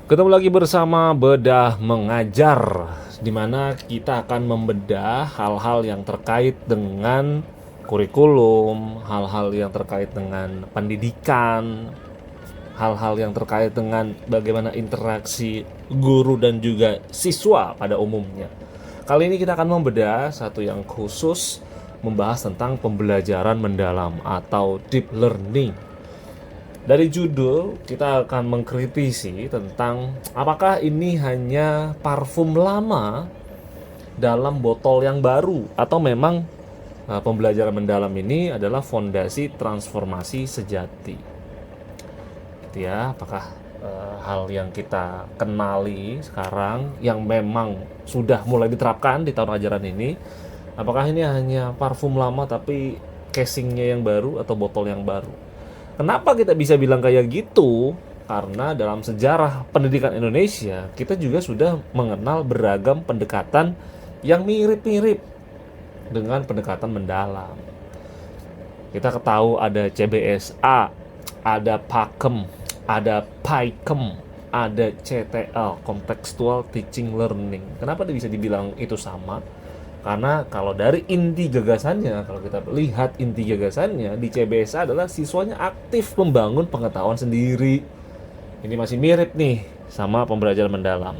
Ketemu lagi bersama Bedah Mengajar, di mana kita akan membedah hal-hal yang terkait dengan kurikulum, hal-hal yang terkait dengan pendidikan, hal-hal yang terkait dengan bagaimana interaksi guru dan juga siswa pada umumnya. Kali ini kita akan membedah satu yang khusus, membahas tentang pembelajaran mendalam atau deep learning. Dari judul, kita akan mengkritisi tentang apakah ini hanya parfum lama dalam botol yang baru, atau memang pembelajaran mendalam ini adalah fondasi transformasi sejati. Gitu ya, apakah hal yang kita kenali sekarang yang memang sudah mulai diterapkan di tahun ajaran ini, apakah ini hanya parfum lama tapi casingnya yang baru atau botol yang baru? Kenapa kita bisa bilang kayak gitu? Karena dalam sejarah pendidikan Indonesia, kita juga sudah mengenal beragam pendekatan yang mirip-mirip dengan pendekatan mendalam. Kita tahu ada CBSA, ada PAKEM, ada PAIKEM, ada CTL, Contextual Teaching Learning. Kenapa bisa dibilang itu sama? Karena kalau dari inti gagasannya, kalau kita lihat inti gagasannya di CBSA adalah siswanya aktif membangun pengetahuan sendiri. Ini masih mirip nih sama pembelajaran mendalam,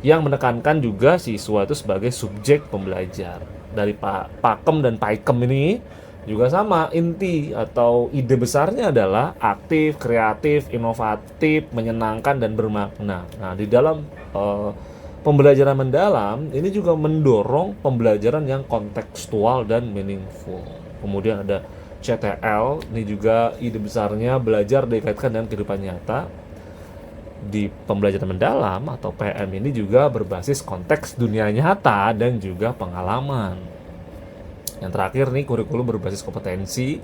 yang menekankan juga siswa itu sebagai subjek pembelajar. Dari Pakem dan Paikem ini juga sama, inti atau ide besarnya adalah aktif, kreatif, inovatif, menyenangkan dan bermakna. Nah, di dalam pembelajaran mendalam ini juga mendorong pembelajaran yang kontekstual dan meaningful. Kemudian ada CTL, ini juga ide besarnya belajar dikaitkan dengan kehidupan nyata. Di pembelajaran mendalam atau PM ini juga berbasis konteks dunia nyata dan juga pengalaman. Yang terakhir nih, kurikulum berbasis kompetensi.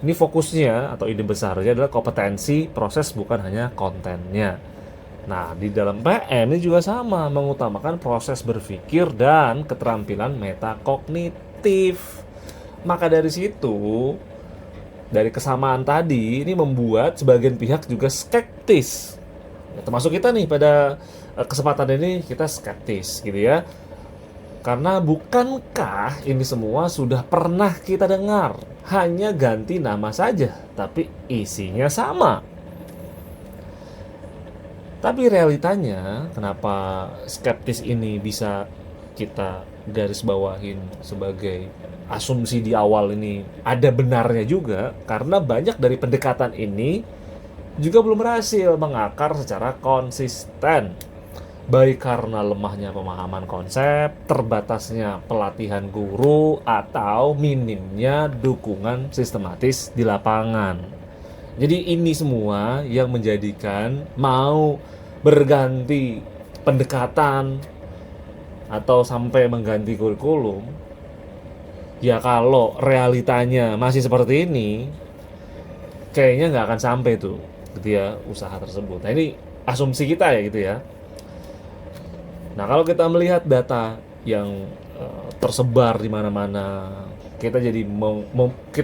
Ini fokusnya atau ide besarnya adalah kompetensi proses, bukan hanya kontennya. Nah, di dalam PM ini juga sama, mengutamakan proses berpikir dan keterampilan metakognitif. Maka dari situ, dari kesamaan tadi, ini membuat sebagian pihak juga skeptis. Ya, termasuk kita nih pada kesempatan ini, kita skeptis gitu ya. Karena bukankah ini semua sudah pernah kita dengar? Hanya ganti nama saja, tapi isinya sama. Tapi realitanya, kenapa skeptis ini bisa kita garis bawahin sebagai asumsi di awal ini ada benarnya juga, karena banyak dari pendekatan ini juga belum berhasil mengakar secara konsisten. Baik karena lemahnya pemahaman konsep, terbatasnya pelatihan guru, atau minimnya dukungan sistematis di lapangan. Jadi ini semua yang menjadikan mau berganti pendekatan atau sampai mengganti kurikulum, ya kalau realitanya masih seperti ini, kayaknya nggak akan sampai tuh gitu ya usaha tersebut. Nah, ini asumsi kita ya gitu ya. Nah, kalau kita melihat data yang tersebar di mana-mana, kita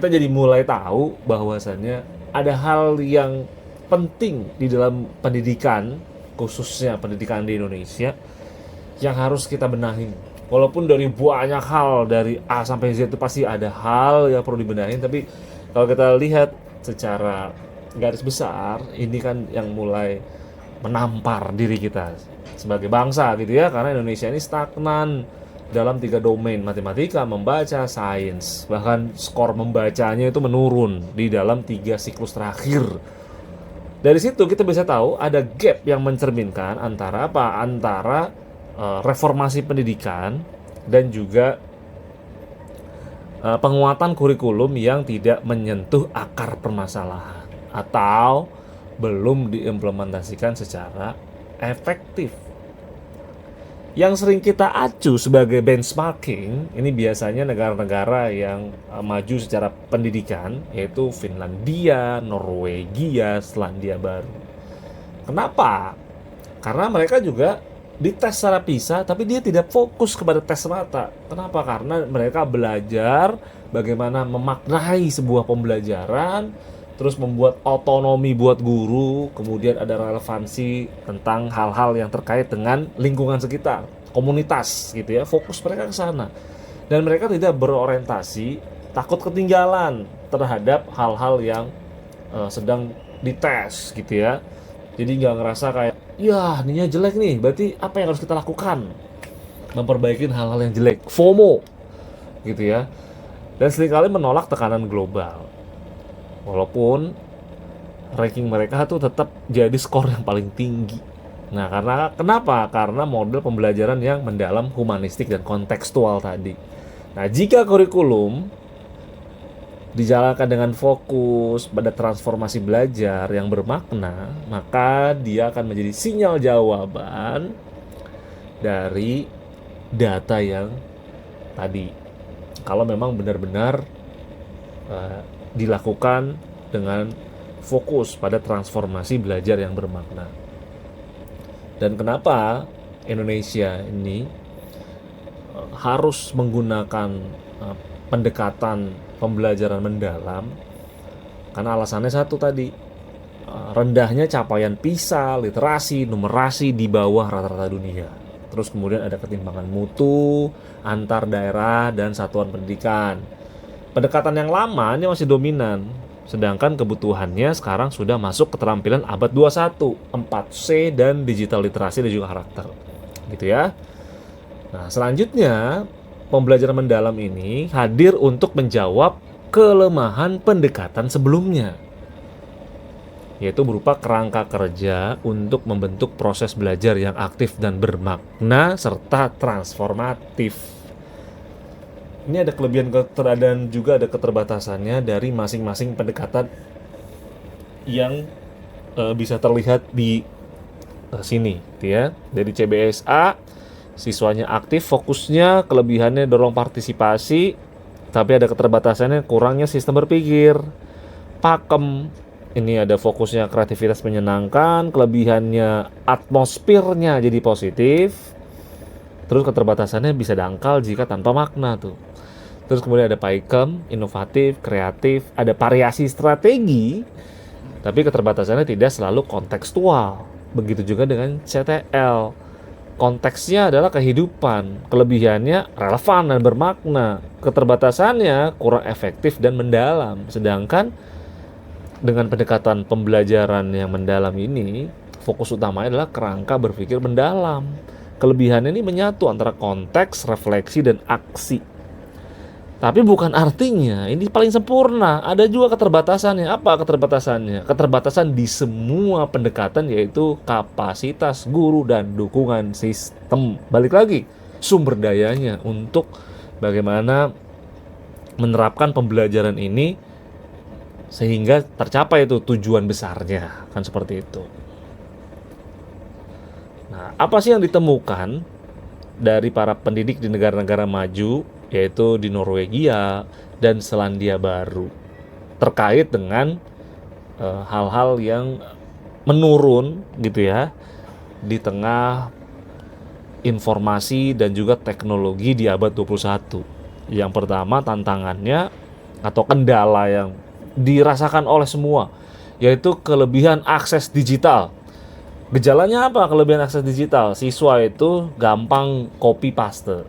jadi mulai tahu bahwasannya ada hal yang penting di dalam pendidikan, khususnya pendidikan di Indonesia, yang harus kita benahin. Walaupun dari banyak hal, dari A sampai Z itu pasti ada hal yang perlu dibenahin, tapi kalau kita lihat secara garis besar, ini kan yang mulai menampar diri kita sebagai bangsa gitu ya, karena Indonesia ini stagnan dalam 3 domain: matematika, membaca, sains. Bahkan skor membacanya itu menurun di dalam 3 siklus terakhir. Dari situ kita bisa tahu ada gap yang mencerminkan antara apa? Antara reformasi pendidikan dan juga penguatan kurikulum yang tidak menyentuh akar permasalahan atau belum diimplementasikan secara efektif. Yang sering kita acu sebagai benchmarking ini biasanya negara-negara yang maju secara pendidikan, yaitu Finlandia, Norwegia, Selandia Baru. Kenapa? Karena mereka juga dites secara PISA, tapi dia tidak fokus kepada tes mata. Kenapa? Karena mereka belajar bagaimana memaknai sebuah pembelajaran terus membuat otonomi buat guru, kemudian ada relevansi tentang hal-hal yang terkait dengan lingkungan sekitar, komunitas gitu ya, fokus mereka ke sana. Dan mereka tidak berorientasi takut ketinggalan terhadap hal-hal yang sedang dites gitu ya. Jadi nggak ngerasa kayak, ya ininya jelek nih, berarti apa yang harus kita lakukan? Memperbaiki hal-hal yang jelek, FOMO gitu ya. Dan seringkali menolak tekanan global. Walaupun ranking mereka tuh tetap jadi skor yang paling tinggi. Nah, kenapa? Karena model pembelajaran yang mendalam, humanistik dan kontekstual tadi. Nah, jika kurikulum dijalankan dengan fokus pada transformasi belajar yang bermakna, maka dia akan menjadi sinyal jawaban dari data yang tadi. Kalau memang benar-benar dilakukan dengan fokus pada transformasi belajar yang bermakna. Dan kenapa Indonesia ini harus menggunakan pendekatan pembelajaran mendalam? Karena alasannya satu tadi, rendahnya capaian PISA, literasi, numerasi di bawah rata-rata dunia. Terus kemudian ada ketimpangan mutu antar daerah dan satuan pendidikan. Pendekatan yang lama ini masih dominan, sedangkan kebutuhannya sekarang sudah masuk keterampilan abad 21, 4C dan digital literasi dan juga karakter. Gitu ya. Nah, selanjutnya pembelajaran mendalam ini hadir untuk menjawab kelemahan pendekatan sebelumnya, yaitu berupa kerangka kerja untuk membentuk proses belajar yang aktif dan bermakna serta transformatif. Ini ada kelebihan dan juga ada keterbatasannya dari masing-masing pendekatan yang bisa terlihat di sini, ya. Dari CBSA, siswanya aktif, fokusnya, kelebihannya dorong partisipasi, tapi ada keterbatasannya, kurangnya sistem berpikir. Pakem, ini ada fokusnya kreativitas menyenangkan, kelebihannya atmosfernya jadi positif, terus keterbatasannya bisa dangkal jika tanpa makna tuh. Terus kemudian ada Paikem, inovatif, kreatif, ada variasi strategi, tapi keterbatasannya tidak selalu kontekstual. Begitu juga dengan CTL. Konteksnya adalah kehidupan, kelebihannya relevan dan bermakna, keterbatasannya kurang efektif dan mendalam. Sedangkan dengan pendekatan pembelajaran yang mendalam ini, fokus utamanya adalah kerangka berpikir mendalam. Kelebihannya ini menyatu antara konteks, refleksi, dan aksi. Tapi bukan artinya ini paling sempurna. Ada juga keterbatasannya. Apa keterbatasannya? Keterbatasan di semua pendekatan, yaitu kapasitas guru dan dukungan sistem. Balik lagi, sumber dayanya untuk bagaimana menerapkan pembelajaran ini sehingga tercapai itu tujuan besarnya. Kan seperti itu. Nah, apa sih yang ditemukan dari para pendidik di negara-negara maju, yaitu di Norwegia dan Selandia Baru, terkait dengan hal-hal yang menurun gitu ya di tengah informasi dan juga teknologi di abad 21. Yang pertama, tantangannya atau kendala yang dirasakan oleh semua, yaitu kelebihan akses digital. Gejalanya apa kelebihan akses digital? Siswa itu gampang copy paste,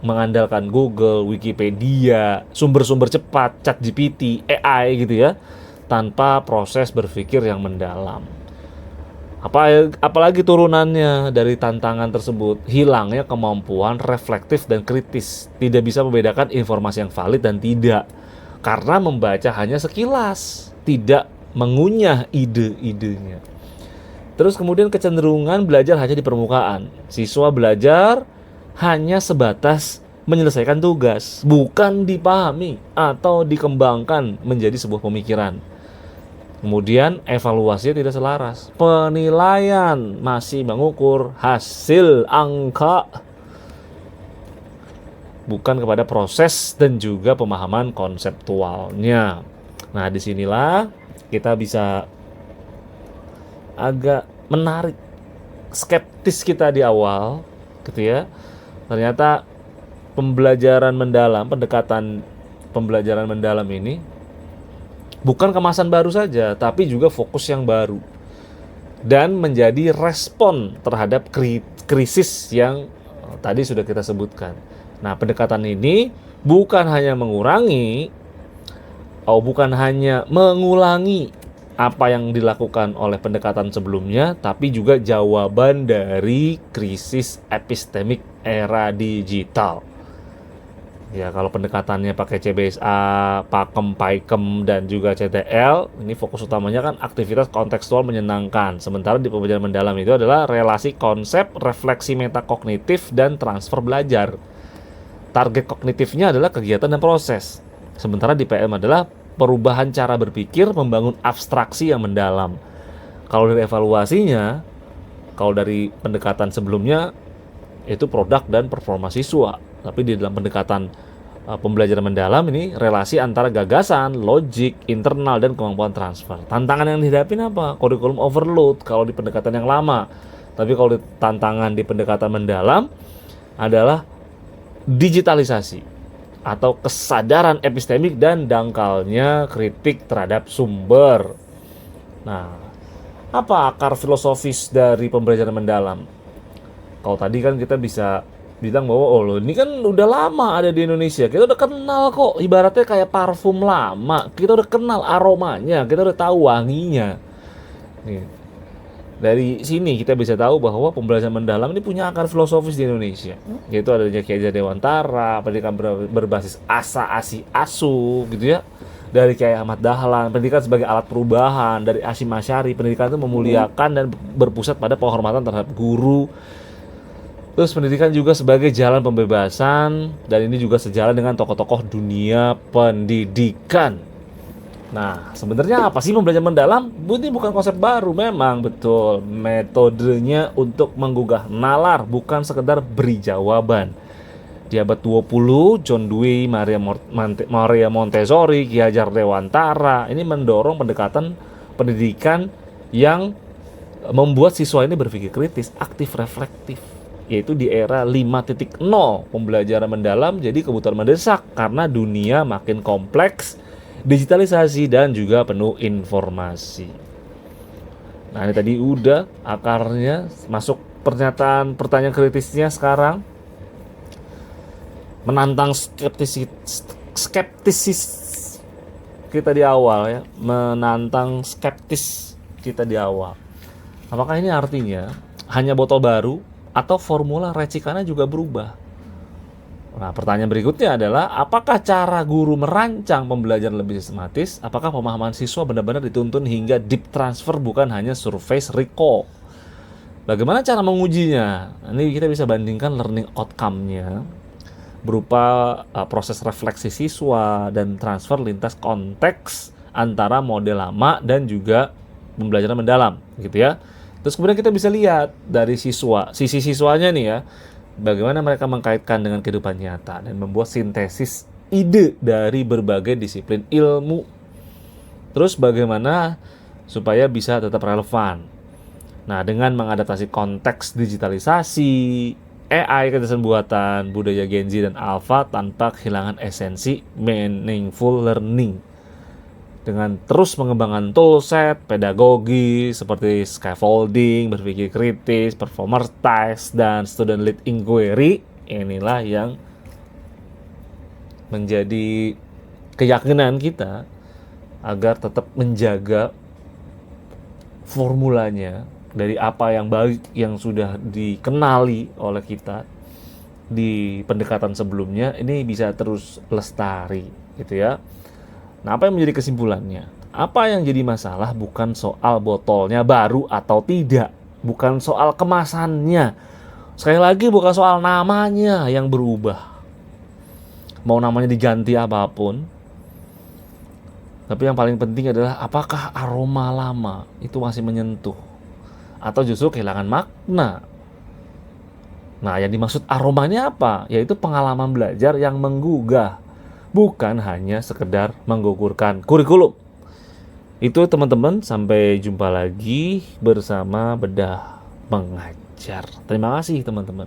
mengandalkan Google, Wikipedia, sumber-sumber cepat, ChatGPT, AI gitu ya, tanpa proses berpikir yang mendalam. Apalagi turunannya dari tantangan tersebut, hilangnya kemampuan reflektif dan kritis, tidak bisa membedakan informasi yang valid dan tidak, karena membaca hanya sekilas, tidak mengunyah ide-idenya. Terus kemudian kecenderungan belajar hanya di permukaan. Siswa belajar hanya sebatas menyelesaikan tugas, bukan dipahami atau dikembangkan menjadi sebuah pemikiran. Kemudian evaluasinya tidak selaras. Penilaian masih mengukur hasil angka, bukan kepada proses dan juga pemahaman konseptualnya. Nah, disinilah kita bisa agak menarik skeptis kita di awal gitu ya. Ternyata pendekatan pembelajaran mendalam ini Bukan kemasan baru saja, tapi juga fokus yang baru. Dan menjadi respon terhadap krisis yang tadi sudah kita sebutkan. Nah, pendekatan ini bukan hanya mengulangi apa yang dilakukan oleh pendekatan sebelumnya, tapi juga jawaban dari krisis epistemik era digital. Ya, kalau pendekatannya pakai CBSA, Pakem, Paikem, dan juga CTL, ini fokus utamanya kan aktivitas kontekstual menyenangkan. Sementara di pembelajaran mendalam itu adalah relasi konsep, refleksi metakognitif, dan transfer belajar. Target kognitifnya adalah kegiatan dan proses. Sementara di PM adalah perubahan cara berpikir, membangun abstraksi yang mendalam. Kalau dari evaluasinya, kalau dari pendekatan sebelumnya, itu produk dan performa siswa. Tapi di dalam pendekatan pembelajaran mendalam ini relasi antara gagasan, logik, internal, dan kemampuan transfer. Tantangan yang dihadapin apa? Kurikulum overload kalau di pendekatan yang lama. Tapi kalau tantangan di pendekatan mendalam adalah digitalisasi atau kesadaran epistemik dan dangkalnya kritik terhadap sumber. Nah, apa akar filosofis dari pembelajaran mendalam? Kalau tadi kan kita bisa bilang bahwa lo ini kan udah lama ada di Indonesia, kita udah kenal kok, ibaratnya kayak parfum lama, kita udah kenal aromanya, kita udah tahu wanginya. Nih, dari sini kita bisa tahu bahwa pembelajaran mendalam ini punya akar filosofis di Indonesia, yaitu adanya Kiai Hajar Dewantara, pendidikan berbasis asa asi asu gitu ya, dari Kiai Ahmad Dahlan, pendidikan sebagai alat perubahan, dari Hasyim Asy'ari, pendidikan itu memuliakan dan berpusat pada penghormatan terhadap guru. Terus pendidikan juga sebagai jalan pembebasan, dan ini juga sejalan dengan tokoh-tokoh dunia pendidikan. Nah, sebenarnya apa sih pembelajaran mendalam? Ini bukan konsep baru, memang betul. Metodenya untuk menggugah nalar, bukan sekedar beri jawaban. Di abad 20, John Dewey, Maria Montessori, Ki Hajar Dewantara, ini mendorong pendekatan pendidikan yang membuat siswa ini berpikir kritis, aktif, reflektif. Yaitu di era 5.0 pembelajaran mendalam jadi kebutuhan mendesak karena dunia makin kompleks, digitalisasi, dan juga penuh informasi. Nah, ini tadi udah akarnya. Masuk pertanyaan kritisnya sekarang. Menantang skeptisis kita di awal ya, menantang skeptis kita di awal. Apakah ini artinya hanya botol baru atau formula racikannya juga berubah? Nah, pertanyaan berikutnya adalah apakah cara guru merancang pembelajaran lebih sistematis? Apakah pemahaman siswa benar-benar dituntun hingga deep transfer bukan hanya surface recall? Bagaimana cara mengujinya? Ini kita bisa bandingkan learning outcome-nya berupa proses refleksi siswa dan transfer lintas konteks antara model lama dan juga pembelajaran mendalam, gitu ya. Terus kemudian kita bisa lihat dari sisi siswanya nih ya, bagaimana mereka mengkaitkan dengan kehidupan nyata dan membuat sintesis ide dari berbagai disiplin ilmu. Terus bagaimana supaya bisa tetap relevan. Nah, dengan mengadaptasi konteks digitalisasi, AI, kecerdasan buatan, budaya Gen Z dan Alpha tanpa kehilangan esensi meaningful learning. Dengan terus mengembangkan toolset, pedagogi seperti scaffolding, berpikir kritis, performer test, dan student lead inquiry, inilah yang menjadi keyakinan kita agar tetap menjaga formulanya dari apa yang baik yang sudah dikenali oleh kita di pendekatan sebelumnya, ini bisa terus lestari gitu ya. Nah, apa yang menjadi kesimpulannya? Apa yang jadi masalah bukan soal botolnya baru atau tidak, bukan soal kemasannya. Sekali lagi, bukan soal namanya yang berubah. Mau namanya diganti apapun. Tapi yang paling penting adalah apakah aroma lama itu masih menyentuh atau justru kehilangan makna. Nah, yang dimaksud aromanya apa? Yaitu pengalaman belajar yang menggugah, bukan hanya sekedar menggugurkan kurikulum. Itu teman-teman, sampai jumpa lagi bersama Bedah Mengajar. Terima kasih teman-teman.